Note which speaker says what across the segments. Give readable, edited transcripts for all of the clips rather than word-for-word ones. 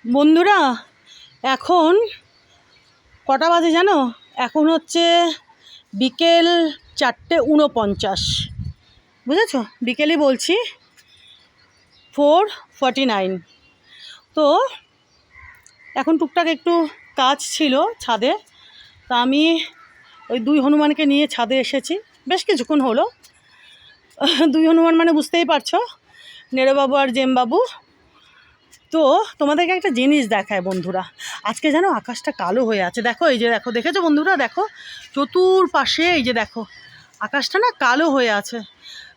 Speaker 1: বন্ধুরা, এখন কটা বাজে জানো? এখন হচ্ছে বিকেল 4:49। বুঝেছো? বিকেলই বলছি, 4:49। তো এখন টুকটাক একটু কাজ ছিল ছাদে, তা আমি ওই দুই হনুমানকে নিয়ে ছাদে এসেছি। বেশ কিছুক্ষণ হলো। দুই হনুমান মানে বুঝতেই পারছো, নেড়োবাবু আর জেমবাবু। তো তোমাদেরকে একটা জিনিস দেখায় বন্ধুরা, আজকে যেন আকাশটা কালো হয়ে আছে। দেখো, এই যে দেখো, দেখেছো বন্ধুরা? দেখো চতুর্পাশে, এই যে দেখো আকাশটা না কালো হয়ে আছে।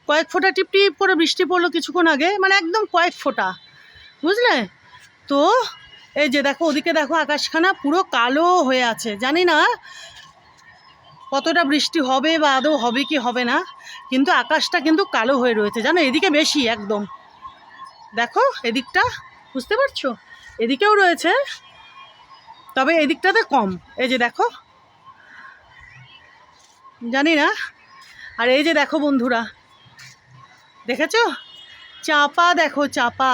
Speaker 1: কয়েক ফোঁটা টিপ টিপ করে বৃষ্টি পড়লো কিছুক্ষণ আগে, মানে একদম কয়েক ফোঁটা, বুঝলে তো? এই যে দেখো, ওদিকে দেখো আকাশখানা পুরো কালো হয়ে আছে। জানি না কতটা বৃষ্টি হবে বা আদৌ হবে কি হবে না, কিন্তু আকাশটা কিন্তু কালো হয়ে রয়েছে জানো। এদিকে বেশি একদম, দেখো এদিকটা, বুঝতে পারছো? এদিকেও রয়েছে, তবে এদিকটাতে কম। এই যে দেখো, জানি না। আর এই যে দেখো বন্ধুরা, দেখেছো চাপা? দেখো চাপা,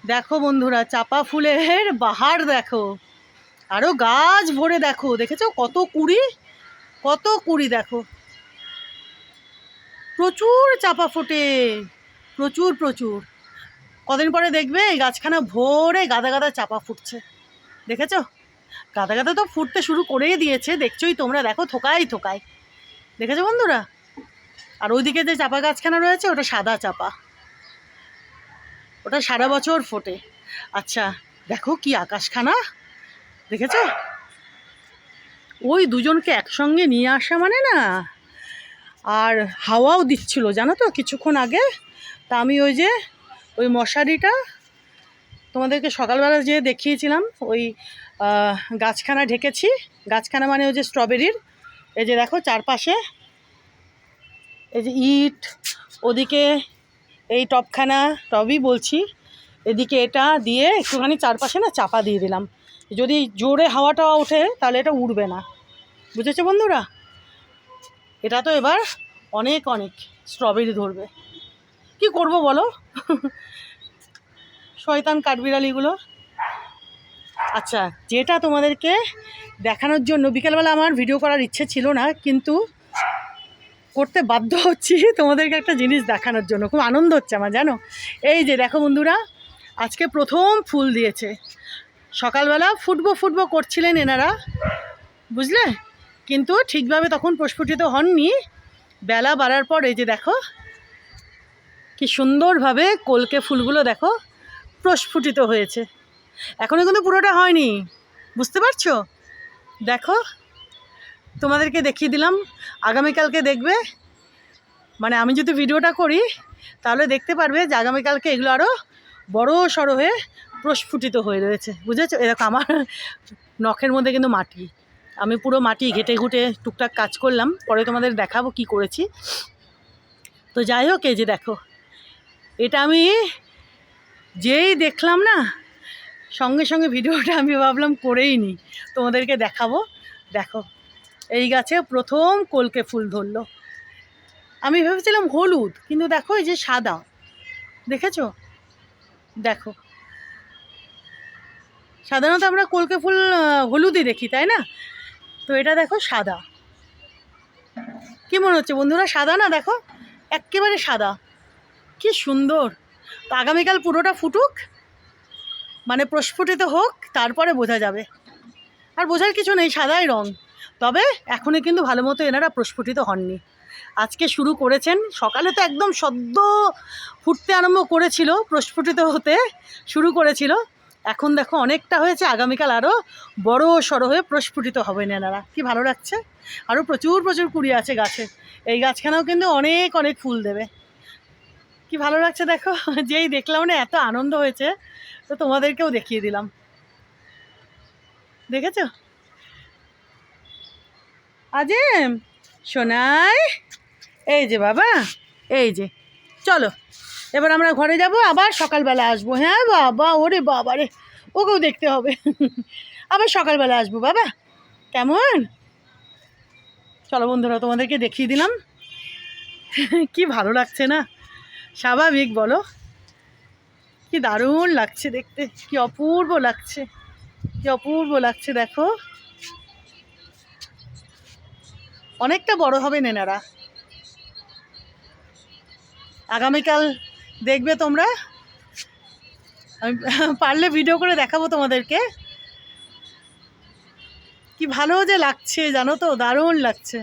Speaker 1: দেখো বন্ধুরা চাপা ফুলের বাহার দেখো। আরও গাছ ভরে দেখো, দেখেছো কত কুড়ি, কত কুড়ি দেখো। প্রচুর চাপা ফোটে, প্রচুর প্রচুর। কদিন পরে দেখবে এই গাছখানা ভরে গাদা গাদা চাপা ফুটছে। দেখেছো? গাদা গাদা তো ফুটতে শুরু করেই দিয়েছে, দেখছোই তোমরা। দেখো থোকায় থোকায়, দেখেছো বন্ধুরা? আর ওইদিকে যে চাপা গাছখানা রয়েছে ওটা সাদা চাপা, ওটা সারা বছর ফোটে। আচ্ছা দেখো কি আকাশখানা, দেখেছো? ওই দুজনকে একসঙ্গে নিয়ে আসা মানে না, আর হাওয়াও দিচ্ছিল জানো তো কিছুক্ষণ আগে। তা আমি ওই মশারিটা তোমাদেরকে সকালবেলা যে দেখিয়েছিলাম, ওই গাছখানা ঢেকেছি। গাছখানা মানে ওই যে স্ট্রবেরির, এই যে দেখো চারপাশে এই যে ইট, ওদিকে এই টবখানা, টবই বলছি, এদিকে এটা দিয়ে একটুখানি চারপাশে না চাপা দিয়ে দিলাম। যদি জোরে হাওয়াটা ওঠে তাহলে এটা উড়বে না, বুঝেছো বন্ধুরা? এটা তো এবার অনেক অনেক স্ট্রবেরি ধরবে। কি করব বলো? শয়তান কাঠবিড়ালিগুলো। আচ্ছা, যেটা তোমাদেরকে দেখানোর জন্য বিকেলবেলা আমার ভিডিও করার ইচ্ছে ছিল না, কিন্তু করতে বাধ্য হচ্ছি তোমাদেরকে একটা জিনিস দেখানোর জন্য। খুব আনন্দ হচ্ছে আমার জানো। এই যে দেখো বন্ধুরা, আজকে প্রথম ফুল দিয়েছে। সকালবেলা ফুটবো ফুটবো করছিলেন এনারা, বুঝলে, কিন্তু ঠিকভাবে তখন প্রস্ফুটিত হননি। বেলা বাড়ার পর এই যে দেখো কি সুন্দরভাবে কলকে ফুলগুলো দেখো প্রস্ফুটিত হয়েছে। এখনও কিন্তু পুরোটা হয়নি, বুঝতে পারছো? দেখো, তোমাদেরকে দেখিয়ে দিলাম। আগামীকালকে দেখবে, মানে আমি যদি ভিডিওটা করি তাহলে দেখতে পারবে যে আগামীকালকে এগুলো আরও বড় সড়ো হয়ে প্রস্ফুটিত হয়ে রয়েছে, বুঝেছো? এরকম আমার নখের মধ্যে কিন্তু মাটি, আমি পুরো মাটি ঘেটে ঘুটে টুকটাক কাজ করলাম, পরে তোমাদের দেখাবো কি করেছি। তো যাই হোক, এই যে দেখো, এটা আমি যেই দেখলাম না, সঙ্গে সঙ্গে ভিডিওটা আমি ভাবলাম করেই নি, তোমাদেরকে দেখাবো। দেখো, এই গাছে প্রথম কলকে ফুল ধরলো। আমি ভেবেছিলাম হলুদ, কিন্তু দেখো এই যে সাদা, দেখেছো? দেখো, সাধারণত আমরা কলকে ফুল হলুদই দেখি, তাই না? তো এটা দেখো সাদা। কি মনে হচ্ছে বন্ধুরা? সাদা না? দেখো একেবারে সাদা, কি সুন্দর। তো আগামীকাল পুরোটা ফুটুক, মানে প্রস্ফুটিত হোক, তারপরে বোঝা যাবে। আর বোঝার কিছু নেই, সাদাই রং। তবে এখনই কিন্তু ভালো মতো এনারা প্রস্ফুটিত হননি, আজকে শুরু করেছেন। সকালে তো একদম সদ্য ফুটতে আরম্ভ করেছিল, প্রস্ফুটিত হতে শুরু করেছিল। এখন দেখো অনেকটা হয়েছে, আগামীকাল আরও বড় সড়ো হয়ে প্রস্ফুটিত হবেন এনারা। কি ভালো লাগছে। আরও প্রচুর প্রচুর কুড়ি আছে গাছে, এই গাছখানাও কিন্তু অনেক অনেক ফুল দেবে। কি ভালো লাগছে দেখো, যেই দেখলাম না এত আনন্দ হয়েছে, তো তোমাদেরকেও দেখিয়ে দিলাম। দেখেছো? আজিম, সোনাই, এই যে বাবা, এই যে, চলো এবার আমরা ঘরে যাব, আবার সকালবেলা আসবো। হ্যাঁ বাবা, ওরে বাবা রে, ওকেও দেখতে হবে। আবার সকালবেলা আসবো বাবা, কেমন? চলো বন্ধুরা, তোমাদেরকে দেখিয়ে দিলাম। কি ভালো লাগছে না? স্বাভাবিক বলো? কি দারুণ লাগছে দেখতে, কি অপূর্ব লাগছে, কি অপূর্ব লাগছে দেখো। অনেকটা বড় হবে নেনারা। আগামীকাল দেখবে তোমরা, আমি পারলে ভিডিও করে দেখাবো তোমাদেরকে। কি ভালো যে লাগছে জানো তো, দারুণ লাগছে।